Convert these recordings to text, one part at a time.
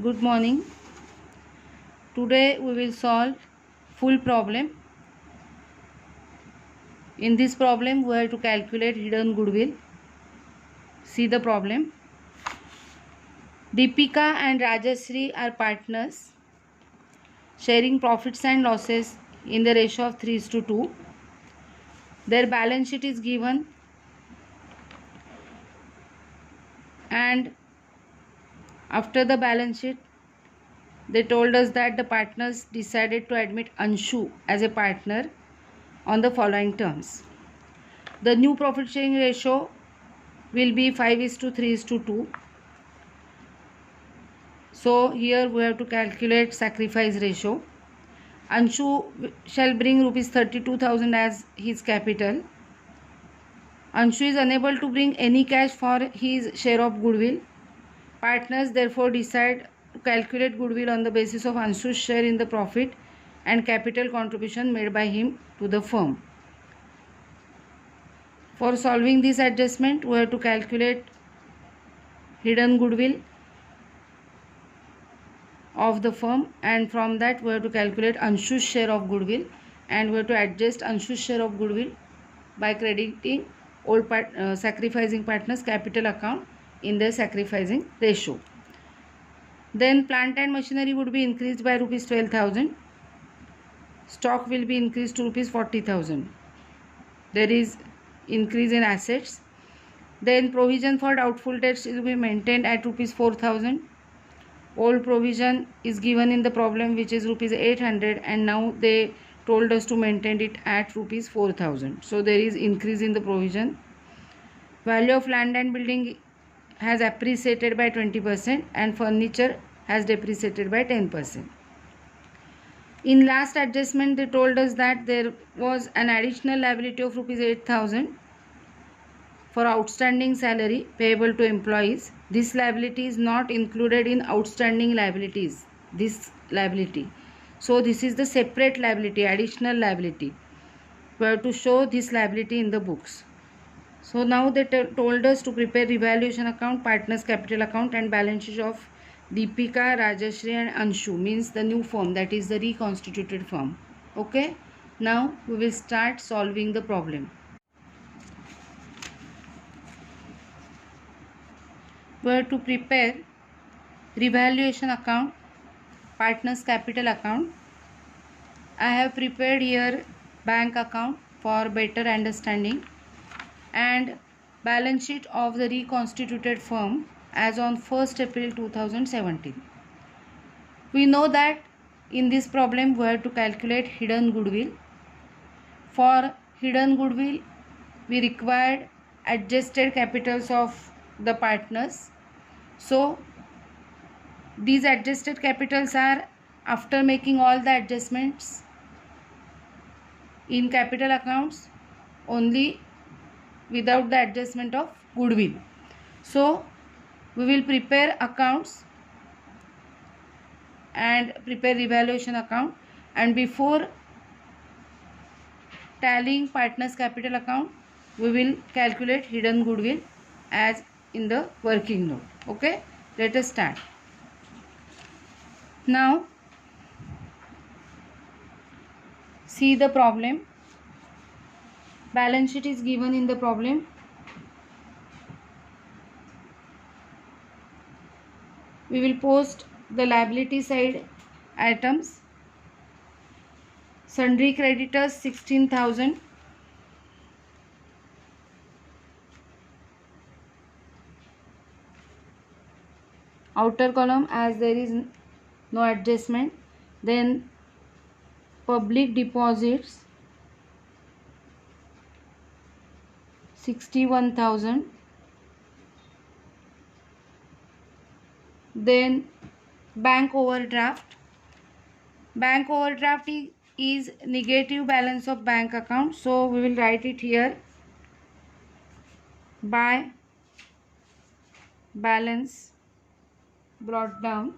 Good morning. Today we will solve full problem. In this problem we have to calculate hidden goodwill. See the problem. Deepika and Rajashree are partners sharing profits and losses in the ratio of 3:2. Their balance sheet is given and after the balance sheet they told us that the partners decided to admit Anshu as a partner on the following terms. The new profit sharing ratio will be 5:3:2. So here we have to calculate sacrifice ratio. Anshu shall bring rupees 32,000 as his capital. Anshu is unable to bring any cash for his share of goodwill. Partners therefore decide to calculate goodwill on the basis of Anshu's share in the profit and capital contribution made by him to the firm. For solving this adjustment, we have to calculate hidden goodwill of the firm, and from that we have to calculate Anshu's share of goodwill, and we have to adjust Anshu's share of goodwill by crediting sacrificing partners capital account in the sacrificing ratio. Then plant and machinery would be increased by rupees 12,000. Stock will be increased to rupees 40,000. There is increase in assets. Then provision for doubtful debts will be maintained at rupees 4,000. Old provision is given in the problem, which is rupees 800, and now they told us to maintain it at rupees 4,000. So there is increase in the provision. Value of land and building has appreciated by 20% and furniture has depreciated by 10%. In last adjustment they told us that there was an additional liability of rupees 8,000 for outstanding salary payable to employees. This liability is not included in outstanding liabilities, this liability. So this is the separate liability, additional liability. We have to show this liability in the books. So now they told us to prepare revaluation account, partners capital account and balance sheet of Deepika, Rajashree and Anshu, means the new firm, that is the reconstituted firm. Okay, now we will start solving the problem. We have to prepare revaluation account, partners capital account. I have prepared here bank account for better understanding, and balance sheet of the reconstituted firm as on 1st April 2017. We know that in this problem we have to calculate hidden goodwill. For hidden goodwill we required adjusted capitals of the partners. So these adjusted capitals are after making all the adjustments in capital accounts only, without the adjustment of goodwill. So we will prepare accounts and prepare revaluation account, and before tallying partners capital account we will calculate hidden goodwill as in the working note. Okay, let us start. Now see the problem. Balance sheet is given in the problem. We will post the liability side items. Sundry creditors 16,000. Outer column as there is no adjustment. Then public deposits 61,000. Then bank overdraft. Bank overdraft is negative balance of bank account, so we will write it here by balance brought down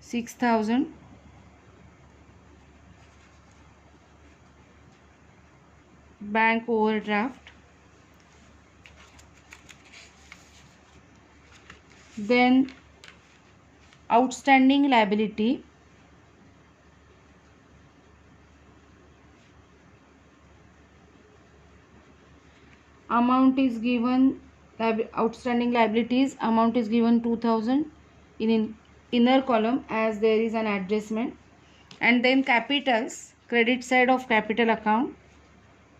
6,000. Bank overdraft. Then outstanding liability amount is given, outstanding liabilities amount is given 2000 in inner column as there is an adjustment. And then capitals, credit side of capital account,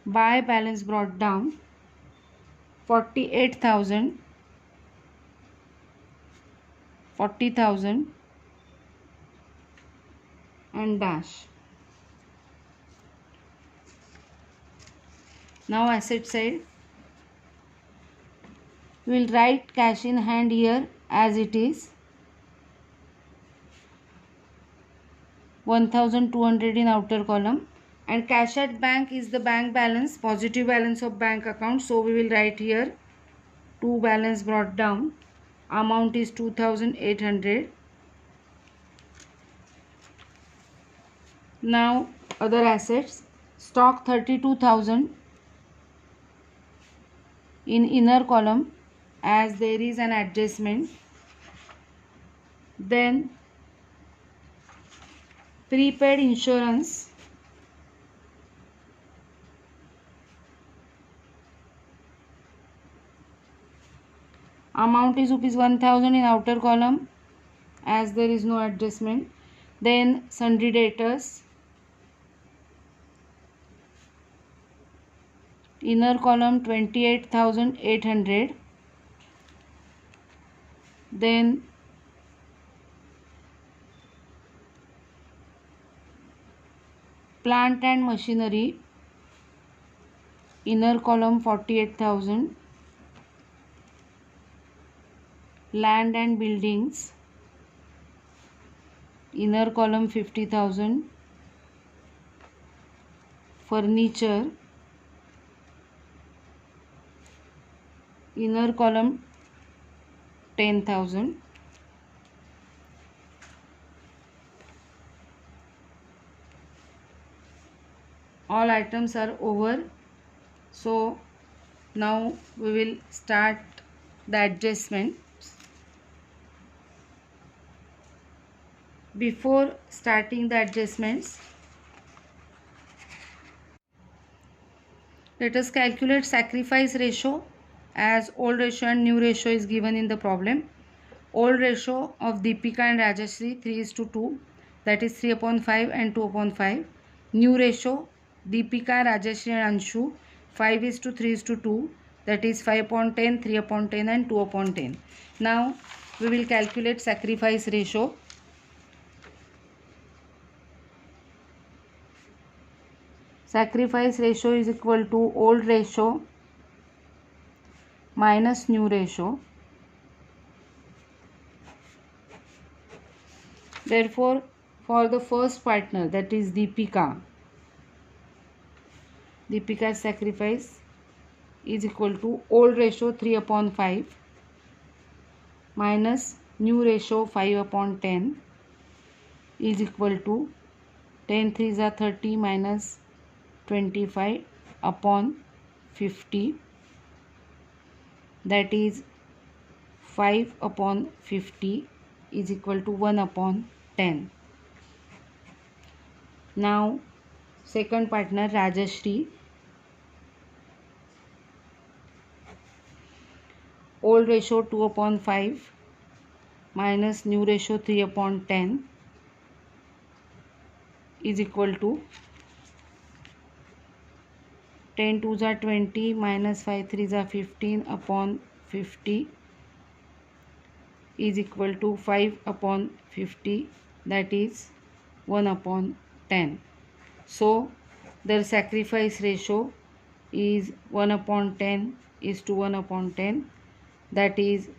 by balance brought down 48,000, 40,000 and dash. Now asset side, we will write cash in hand here as it is 1,200 in outer column, and cash at bank is the bank balance, positive balance of bank account. So we will write here to balance brought down, amount is 2,800. Now other assets, stock 32,000 in inner column as there is an adjustment. Then prepaid insurance amount is rupees 1,000 in outer column as there is no adjustment. Then sundry debtors, inner column 28,800. Then plant and machinery, inner column 48,000. Land and buildings, inner column 50,000. Furniture, inner column 10,000. All items are over. So now we will start the adjustment. Before starting the adjustments, let us calculate sacrifice ratio, as old ratio and new ratio is given in the problem. Old ratio of Deepika and Rajashri 3:2, that is 3/5 and 2/5. New ratio Deepika, Rajashri and Anshu 5:3:2, that is 5/10, 3/10 and 2/10. Now we will calculate sacrifice ratio. Sacrifice ratio is equal to old ratio minus new ratio. Therefore, for the first partner, that is Deepika's sacrifice is equal to old ratio 3/5 minus new ratio 5/10 is equal to 10 3s are 30 minus 25 upon 50, that is 5/50 is equal to 1/10. Now second partner Rajashri, old ratio 2/5 minus new ratio 3/10 is equal to 10 2s are 20 minus 5 3s are 15 upon 50 is equal to 5/50, that is 1/10. So their sacrifice ratio is 1/10 is to 1/10, that is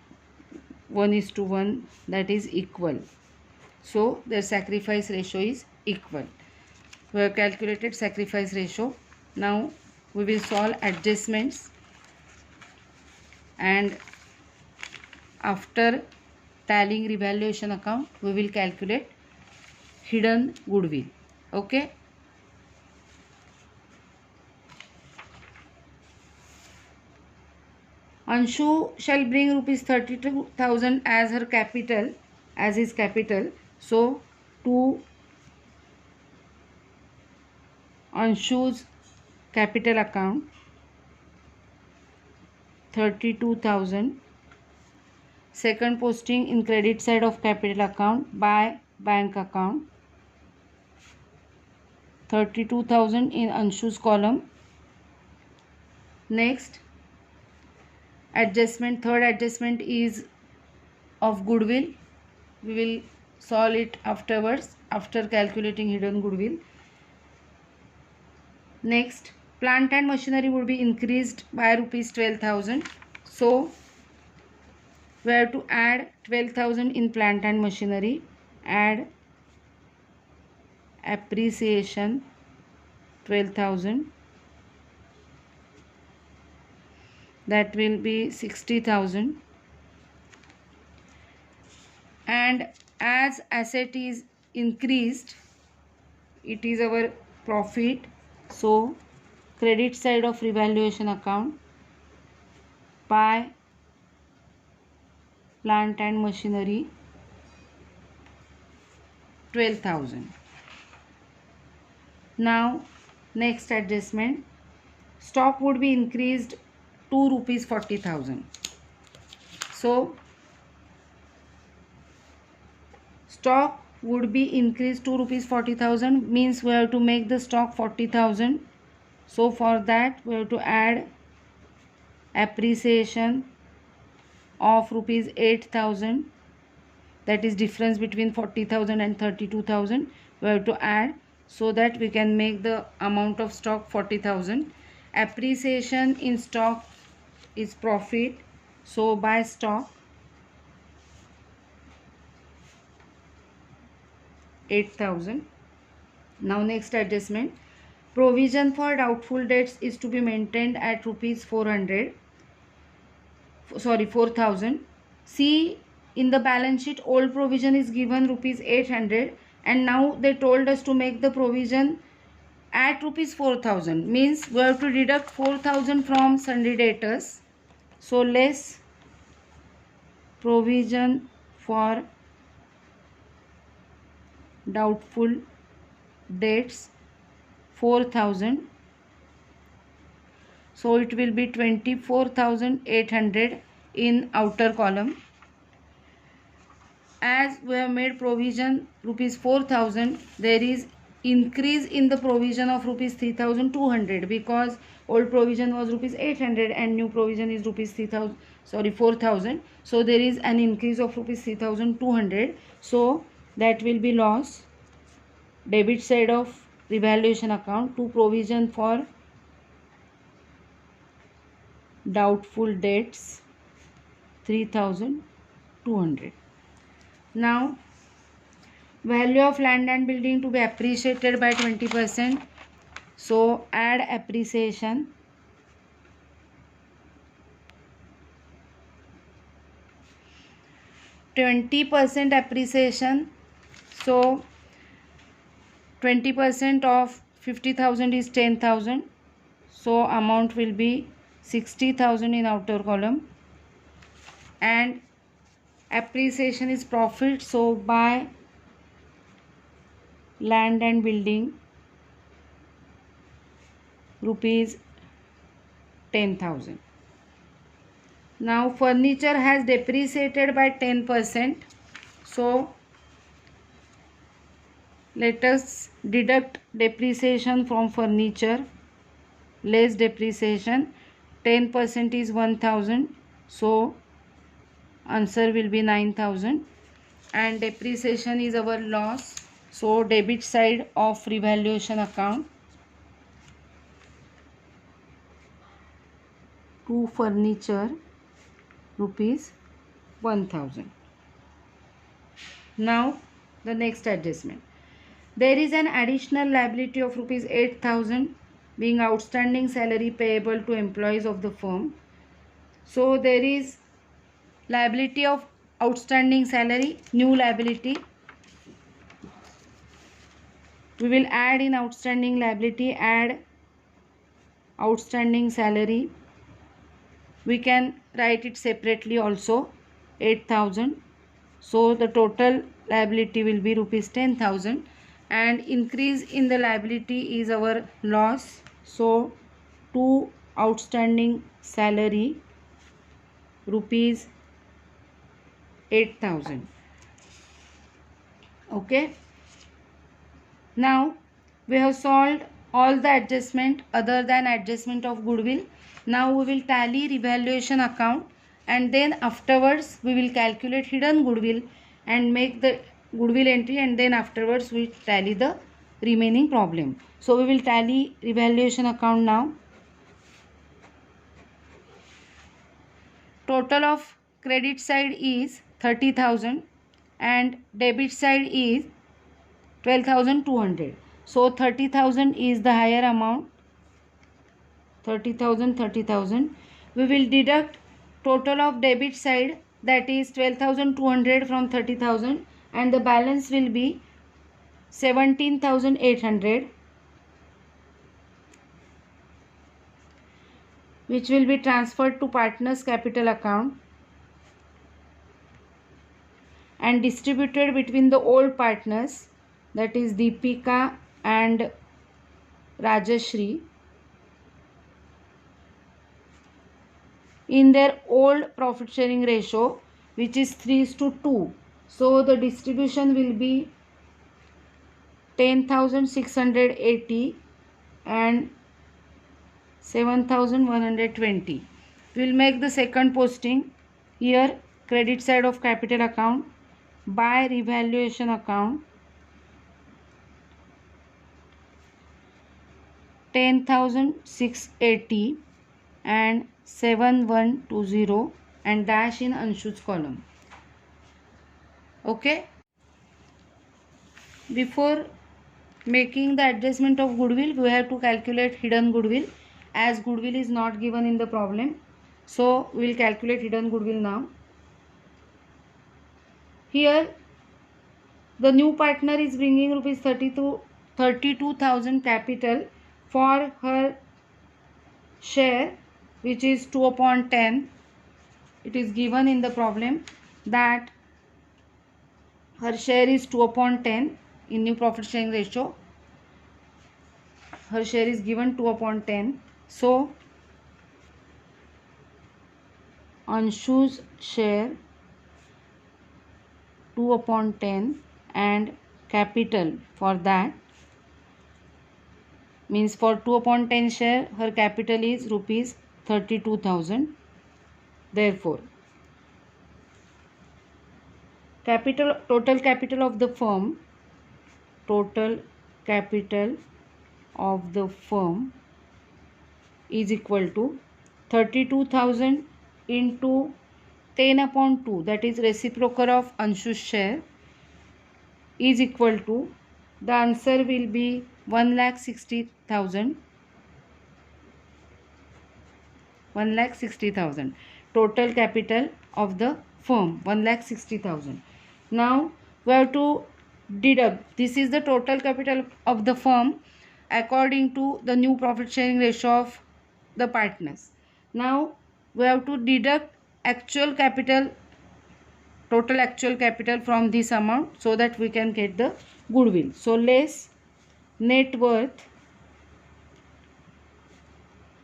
1:1, that is equal. So their sacrifice ratio is equal. We have calculated sacrifice ratio. Now we will solve adjustments, and after tallying revaluation account we will calculate hidden goodwill. Okay. Anshu shall bring rupees 32,000 as her capital as his capital. So to Anshu's capital account 32,000. Second posting in credit side of capital account by bank account 32,000 in Anshu's column. Next adjustment, third adjustment is of goodwill. We will solve it afterwards after calculating hidden goodwill. Next, plant and machinery would be increased by rupees 12,000. So we have to add 12,000 in plant and machinery. Add appreciation 12,000. That will be 60,000. And as asset is increased, it is our profit. So credit side of revaluation account by plant and machinery 12,000. Now next adjustment, stock would be increased to rupees 40,000. So stock would be increased to rupees 40,000 means we have to make the stock 40,000. So for that we have to add appreciation of rupees 8,000. That is difference between 40,000 and 32,000. We have to add so that we can make the amount of stock 40,000. Appreciation in stock is profit. So by stock 8,000. Now next adjustment, provision for doubtful debts is to be maintained at rupees 400. Sorry, 4,000. See, in the balance sheet old provision is given rupees 800 and now they told us to make the provision at rupees 4,000, means we have to deduct 4,000 from sundry debtors. So less provision for doubtful debts 4,000. So it will be 24,800 in outer column. As we have made provision rupees 4,000, there is increase in the provision of rupees 3,200 because old provision was rupees 800 and new provision is rupees 4,000. So there is an increase of rupees 3,200. So that will be loss. Debit side of revaluation account to provision for doubtful debts 3,200. Now value of land and building to be appreciated by 20%. So add appreciation 20% appreciation. So 20% of 50,000 is 10,000. So amount will be 60,000 in outer column. And appreciation is profit. So by land and building rupees 10,000. Now furniture has depreciated by 10%. So let us deduct depreciation from furniture. Less depreciation, 10% is 1,000. So answer will be 9,000. And depreciation is our loss. So debit side of revaluation account to furniture rupees 1,000. Now the next adjustment. There is an additional liability of rupees 8,000 being outstanding salary payable to employees of the firm. So there is liability of outstanding salary, new liability. We will add in outstanding liability, add outstanding salary. We can write it separately also, 8,000. So the total liability will be rupees 10,000, and increase in the liability is our loss. So to outstanding salary rupees 8,000. Okay. Now we have solved all the adjustment other than adjustment of goodwill. Now we will tally revaluation account, and then afterwards we will calculate hidden goodwill and make the goodwill entry, and then afterwards we tally the remaining problem. So we will tally revaluation account now. Total of credit side is 30,000 and debit side is 12,200. So 30,000 is the higher amount. 30,000. We will deduct total of debit side, that is 12,200 from 30,000, and the balance will be 17,800, which will be transferred to partners capital account and distributed between the old partners, that is Deepika and Rajashri, in their old profit sharing ratio, which is 3:2. So the distribution will be 10,680 and 7,120. We will make the second posting here. Credit side of capital account by revaluation account 10,680 and 7,120, and dash in Anshu's column. Okay. Before making the adjustment of goodwill, we have to calculate hidden goodwill, as goodwill is not given in the problem. So we will calculate hidden goodwill now. Here the new partner is bringing rupees 32,000 capital for her share, which is 2/10. It is given in the problem that her share is 2/10 in new profit sharing ratio. Her share is given 2/10. So Anshu's share 2/10, and capital for that means for 2/10 share her capital is rupees 32,000. Therefore total capital of the firm is equal to 32,000 into 10/2, that is reciprocal of Anshu's share, is equal to, the answer will be 1,60,000. 1,60,000. Total capital of the firm 1,60,000. Now we have to deduct. This is the total capital of the firm according to the new profit sharing ratio of the partners. Now we have to deduct total actual capital from this amount, so that we can get the goodwill. So less net worth,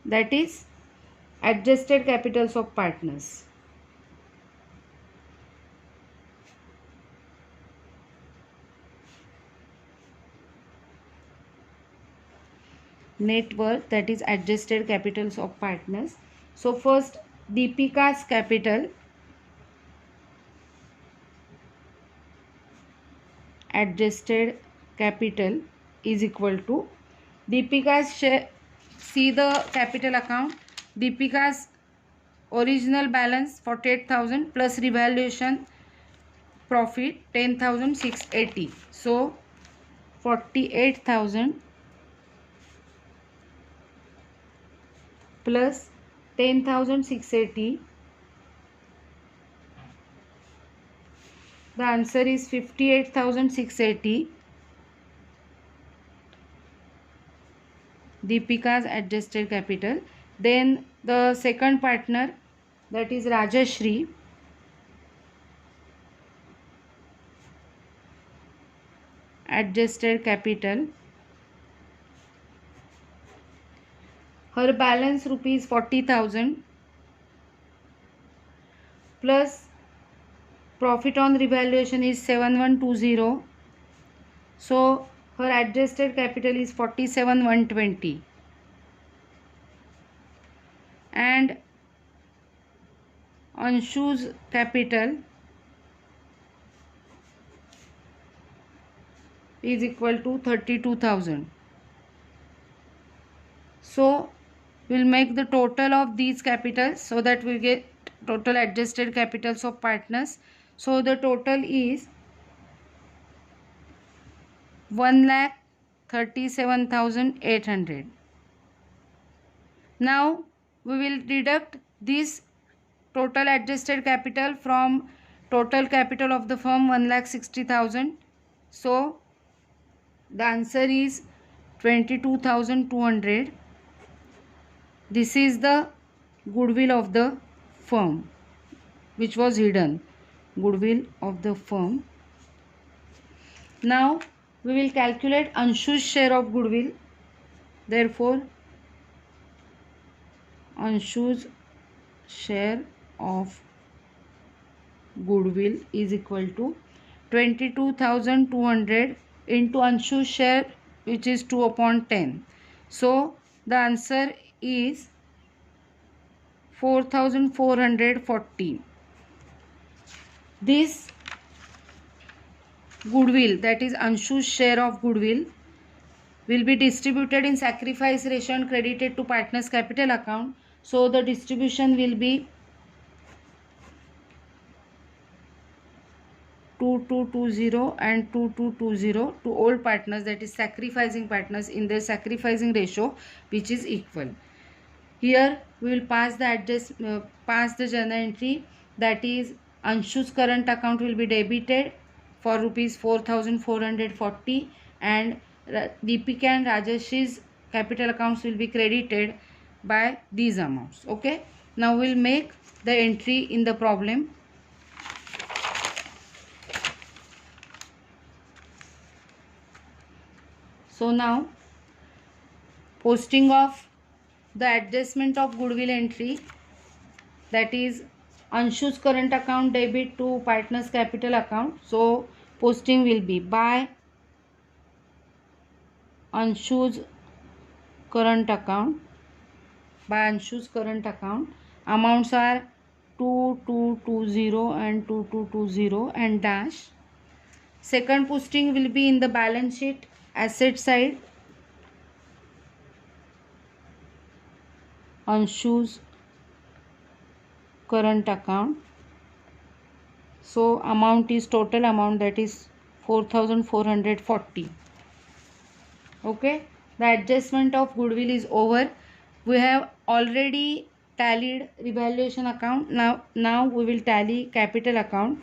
that is adjusted capitals of partners. Net worth, that is adjusted capitals of partners. So first Deepika's capital, adjusted capital, is equal to Deepika's share. See the capital account. Deepika's original balance 48,000 plus revaluation profit 10,680. So 48,000 plus 10,680. The answer is 58,680. Deepika's adjusted capital. Then the second partner, that is Rajashri. adjusted capital. Her balance rupees 40,000 plus profit on revaluation is 7120. So her adjusted capital is 47,120 and Anshu's capital is equal to 32,000. So we'll make the total of these capitals so that we get total adjusted capitals of partners. So the total is 1,37,800. Now we will deduct this total adjusted capital from total capital of the firm 1,60,000. So the answer is 22,200. This is the goodwill of the firm which was hidden. Goodwill of the firm. Now we will calculate Anshu's share of goodwill. Therefore Anshu's share of goodwill is equal to 22,200 into Anshu's share, which is 2/10. So the answer is 4,440. This goodwill, that is Anshu's share of goodwill, will be distributed in sacrifice ratio and credited to partners capital account. So the distribution will be 2220 and 2220 to all partners, that is sacrificing partners, in their sacrificing ratio which is equal. Here we will pass the journal entry, that is Anshu's current account will be debited for rupees 4,440 and Deepika and Rajesh's capital accounts will be credited by these amounts. Okay, now we will make the entry in the problem. So now posting of the adjustment of goodwill entry, that is Anshu's current account debit to partners capital account. So posting will be by Anshu's current account. Amounts are 2220 and 2220 and dash. Second posting will be in the balance sheet asset side. Anshu's current account. So amount is total amount, that is 4,440. Okay, the adjustment of goodwill is over. We have already tallied revaluation account. Now we will tally capital account.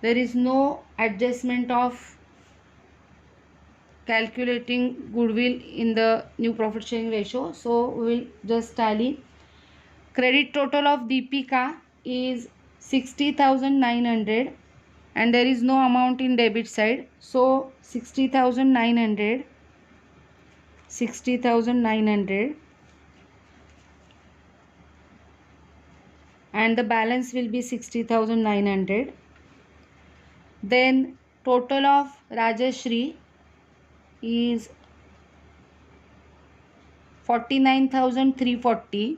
There is no adjustment of calculating goodwill in the new profit sharing ratio. So we will just tally. Credit total of Deepika is 60,900 and there is no amount in debit side. So 60,900 and the balance will be 60,900. Then total of Rajeshri is 49,340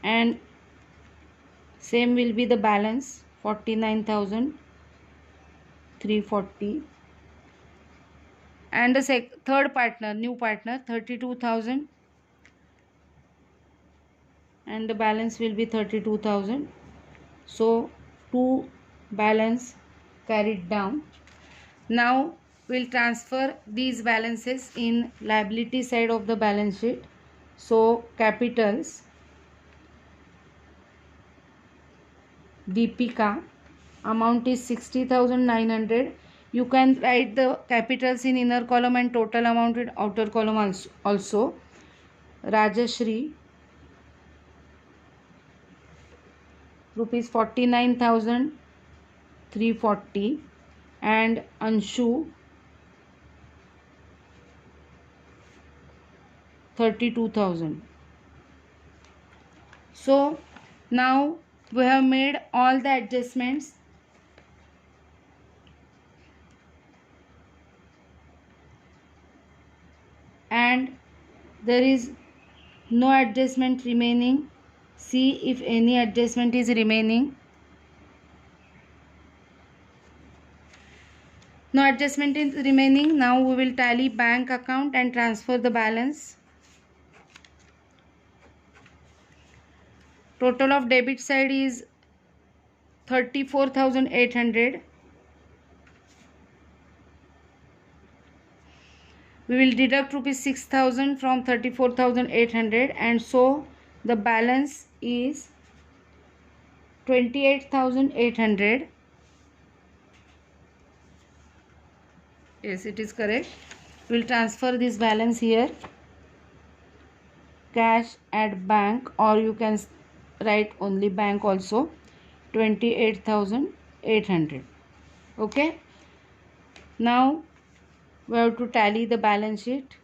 and same will be the balance 49,340 and the third partner, new partner, 32,000 and the balance will be 32,000. So two balance carried down. Now we'll transfer these balances in liability side of the balance sheet. So capitals, Deepika, amount is 60,900. You can write the capitals in inner column and total amount in outer column also. Rajashri rupees 49,340 and Anshu 32,000. So now we have made all the adjustments. And there is no adjustment remaining. See if any adjustment is remaining. No adjustment is remaining. Now we will tally bank account and transfer the balance. Total of debit side is 34,800. We will deduct rupees 6,000 from 34,800, and so the balance is 28,800. Yes, it is correct. We will transfer this balance here. Cash at bank, or you can write only bank also. 28,800. Okay. Now we have to tally the balance sheet.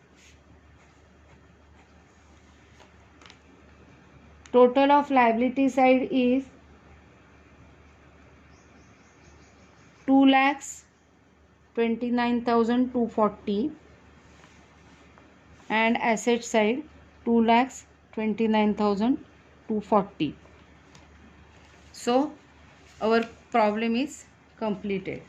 Total of liability side is 2,29,240 and asset side 2,29,240. So our problem is completed.